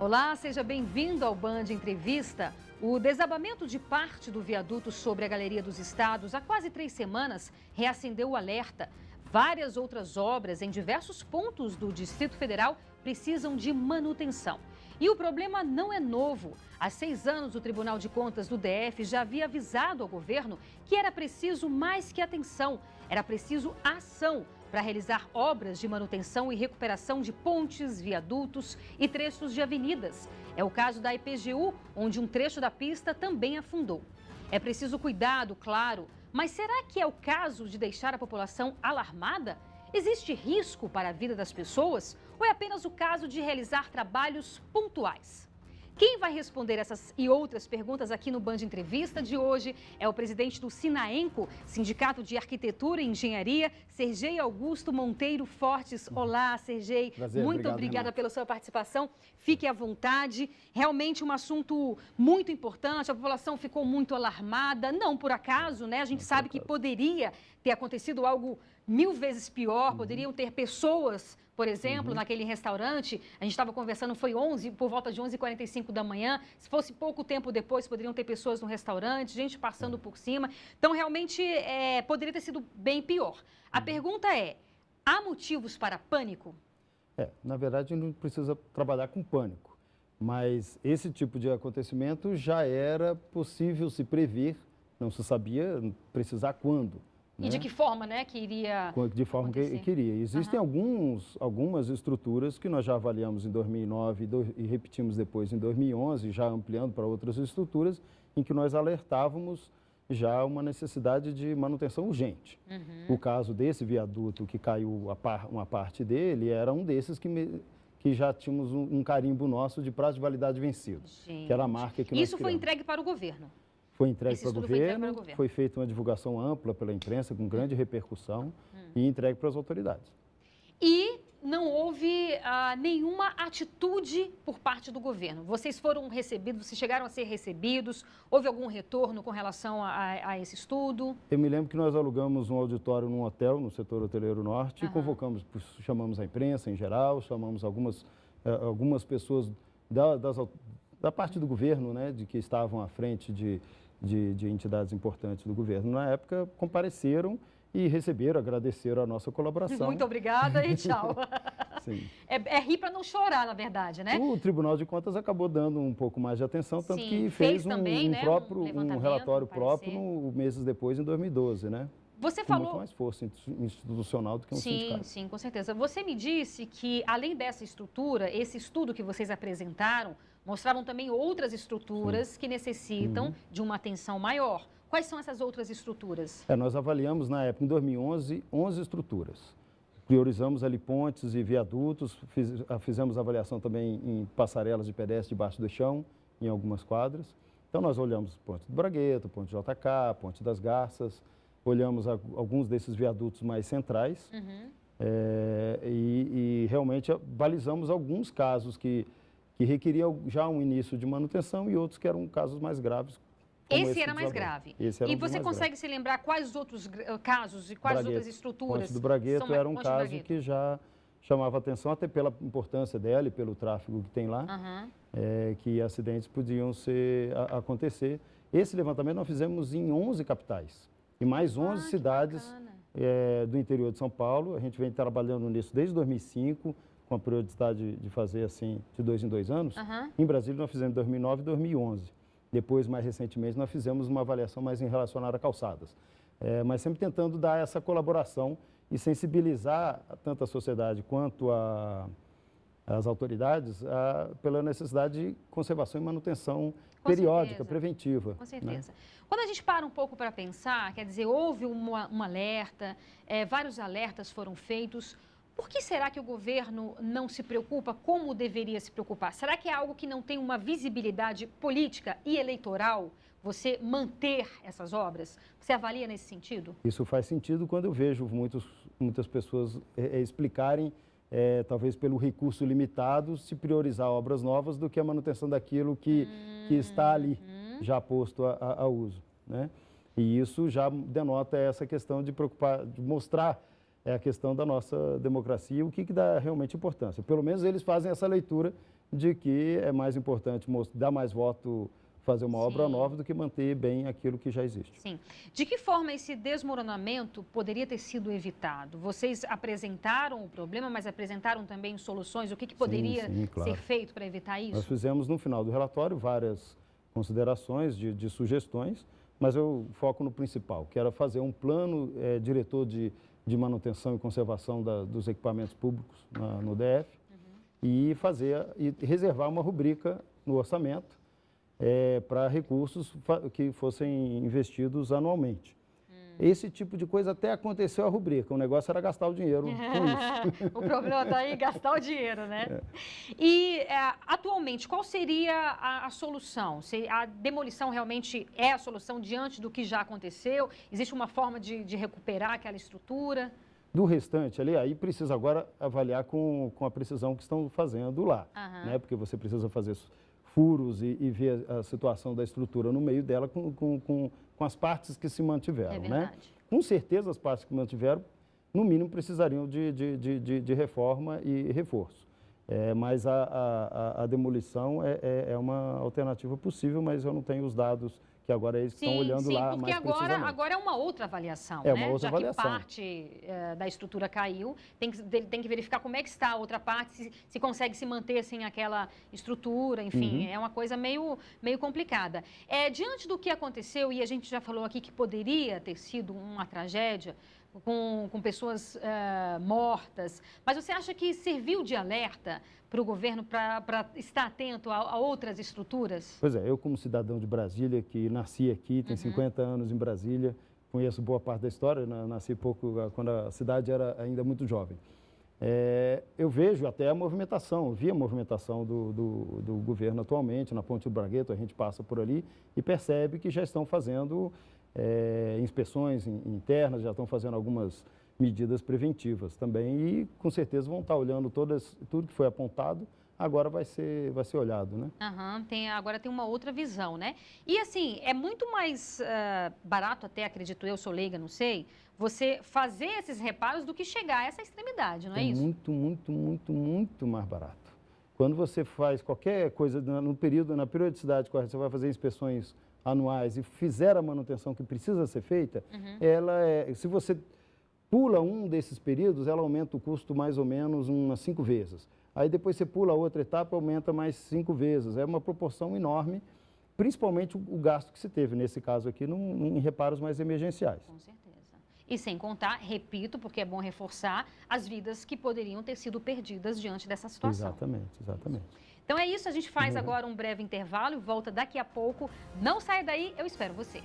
Olá, seja bem-vindo ao Band Entrevista. O desabamento de parte do viaduto sobre a Galeria dos Estados há quase 3 semanas reacendeu o alerta. Várias outras obras em diversos pontos do Distrito Federal precisam de manutenção. E o problema não é novo. Há 6 anos, o Tribunal de Contas do DF já havia avisado ao governo que era preciso mais que atenção, era preciso ação para realizar obras de manutenção e recuperação de pontes, viadutos e trechos de avenidas. É o caso da IPGU, onde um trecho da pista também afundou. É preciso cuidado, claro, mas será que é o caso de deixar a população alarmada? Existe risco para a vida das pessoas ou é apenas o caso de realizar trabalhos pontuais? Quem vai responder essas e outras perguntas aqui no Band Entrevista de hoje é o presidente do Sinaenco, Sindicato de Arquitetura e Engenharia, Sergei Augusto Monteiro Fortes. Olá, Sergei. Prazer, muito obrigada Renato, pela sua participação. Fique à vontade. Realmente um assunto muito importante. A população ficou muito alarmada, não por acaso, né? A gente sabe que poderia ter acontecido algo 1000 vezes pior, poderiam ter pessoas, por exemplo, naquele restaurante, a gente estava conversando, foi por volta de 11h45 da manhã, se fosse pouco tempo depois, poderiam ter pessoas no restaurante, gente passando por cima, então realmente poderia ter sido bem pior. A pergunta é, há motivos para pânico? Na verdade, não precisa trabalhar com pânico, mas esse tipo de acontecimento já era possível se prever, não se sabia precisar quando. E de que forma, né, que iria de forma acontecer? que queria. Existem algumas estruturas que nós já avaliamos em 2009 e repetimos depois em 2011, já ampliando para outras estruturas, em que nós alertávamos já uma necessidade de manutenção urgente. O caso desse viaduto que caiu uma parte dele era um desses que já tínhamos um carimbo nosso de prazo de validade vencido, que era a marca que nós Isso foi entregue para o governo? Foi entregue para o governo, foi feita uma divulgação ampla pela imprensa, com grande repercussão, e entregue para as autoridades. E não houve nenhuma atitude por parte do governo? Vocês foram recebidos, vocês chegaram a ser recebidos? Houve algum retorno com relação a esse estudo? Eu me lembro que nós alugamos um auditório num hotel, no setor hoteleiro norte, e chamamos a imprensa em geral, chamamos algumas pessoas da parte do governo, né, de que estavam à frente de entidades importantes do governo. Na época, compareceram e receberam, agradeceram a nossa colaboração. Muito obrigada e tchau. Sim. É rir para não chorar, na verdade, né? O Tribunal de Contas acabou dando um pouco mais de atenção, tanto que fez fez também, um relatório próprio meses depois, em 2012, né? Você com falou... muito mais força institucional do que um sindicato. Sim, com certeza. Você me disse que, além dessa estrutura, esse estudo que vocês apresentaram, mostravam também outras estruturas que necessitam de uma atenção maior. Quais são essas outras estruturas? Nós avaliamos, na época, em 2011, 11 estruturas. Priorizamos ali pontes e viadutos, fizemos avaliação também em passarelas de pedestre debaixo do chão, em algumas quadras. Então, nós olhamos Ponte do Bragueto, Ponte JK, Ponte das Garças, olhamos alguns desses viadutos mais centrais e realmente balizamos alguns casos que requeriam já um início de manutenção e outros que eram casos mais graves. Esse era mais grave. E você consegue se lembrar quais os outros casos e quais as outras estruturas? Ponte do Bragueto era um caso que já chamava atenção, até pela importância dela e pelo tráfego que tem lá, que acidentes podiam acontecer. Esse levantamento nós fizemos em 11 capitais e mais 11 cidades do interior de São Paulo. A gente vem trabalhando nisso desde 2005, com a periodicidade de fazer assim de 2 em 2 anos. Em Brasília nós fizemos em 2009 e 2011. Depois, mais recentemente, nós fizemos uma avaliação mais relacionada a calçadas. Mas sempre tentando dar essa colaboração e sensibilizar tanto a sociedade quanto as autoridades pela necessidade de conservação e manutenção periódica, preventiva. Com certeza. Né? Quando a gente para um pouco para pensar, quer dizer, houve um alerta, vários alertas foram feitos. Por que será que o governo não se preocupa como deveria se preocupar? Será que é algo que não tem uma visibilidade política e eleitoral? Você manter essas obras? Você avalia nesse sentido? Isso faz sentido quando eu vejo muitas pessoas explicarem, talvez pelo recurso limitado, se priorizar obras novas do que a manutenção daquilo que está ali, já posto a uso, né? E isso já denota essa questão de preocupar, de mostrar a questão da nossa democracia, o que dá realmente importância. Pelo menos eles fazem essa leitura de que é mais importante dar mais voto, fazer uma obra nova do que manter bem aquilo que já existe. Sim. De que forma esse desmoronamento poderia ter sido evitado? Vocês apresentaram o problema, mas apresentaram também soluções? O que poderia ser feito para evitar isso? Nós fizemos no final do relatório várias considerações de sugestões, mas eu foco no principal, que era fazer um plano diretor de manutenção e conservação dos equipamentos públicos no DF e reservar uma rubrica no orçamento para recursos que fossem investidos anualmente. Esse tipo de coisa até aconteceu a rubrica, o negócio era gastar o dinheiro com isso. O problema está aí, gastar o dinheiro, né? E, atualmente, qual seria a solução? A demolição realmente é a solução diante do que já aconteceu? Existe uma forma de recuperar aquela estrutura? Do restante ali, aí precisa agora avaliar com a precisão que estão fazendo lá, né? Porque você precisa fazer furos e ver a situação da estrutura no meio dela com as partes que se mantiveram, né? Com certeza as partes que mantiveram, no mínimo, precisariam de reforma e reforço. Mas a demolição é uma alternativa possível, mas eu não tenho os dados que agora eles estão olhando lá mais precisamente. Porque agora é uma outra avaliação, né? Uma outra avaliação. Que parte da estrutura caiu, tem que verificar como é que está a outra parte, se consegue se manter sem aquela estrutura, enfim, é uma coisa meio complicada. Diante do que aconteceu, e a gente já falou aqui que poderia ter sido uma tragédia, com pessoas mortas, mas você acha que serviu de alerta para o governo para estar atento a outras estruturas? Pois é, eu como cidadão de Brasília, que nasci aqui, tenho 50 anos em Brasília, conheço boa parte da história, nasci pouco quando a cidade era ainda muito jovem. Eu vejo até a movimentação, vi a movimentação do governo atualmente, na Ponte do Bragueto, a gente passa por ali e percebe que já estão fazendo inspeções internas, já estão fazendo algumas medidas preventivas também e com certeza vão estar olhando tudo que foi apontado, agora vai ser olhado, né? Agora tem uma outra visão, né? E assim, é muito mais barato até, acredito eu, sou leiga, não sei, você fazer esses reparos do que chegar a essa extremidade, não é isso? Muito mais barato. Quando você faz qualquer coisa na periodicidade correta, você vai fazer inspeções anuais e fizer a manutenção que precisa ser feita, se você pula um desses períodos, ela aumenta o custo mais ou menos umas 5 vezes. Aí depois você pula a outra etapa, aumenta mais 5 vezes. É uma proporção enorme, principalmente o gasto que se teve, nesse caso aqui, em reparos mais emergenciais. Com certeza. E sem contar, repito, porque é bom reforçar, as vidas que poderiam ter sido perdidas diante dessa situação. Exatamente. Então é isso, a gente faz agora um breve intervalo e volta daqui a pouco. Não saia daí, eu espero você.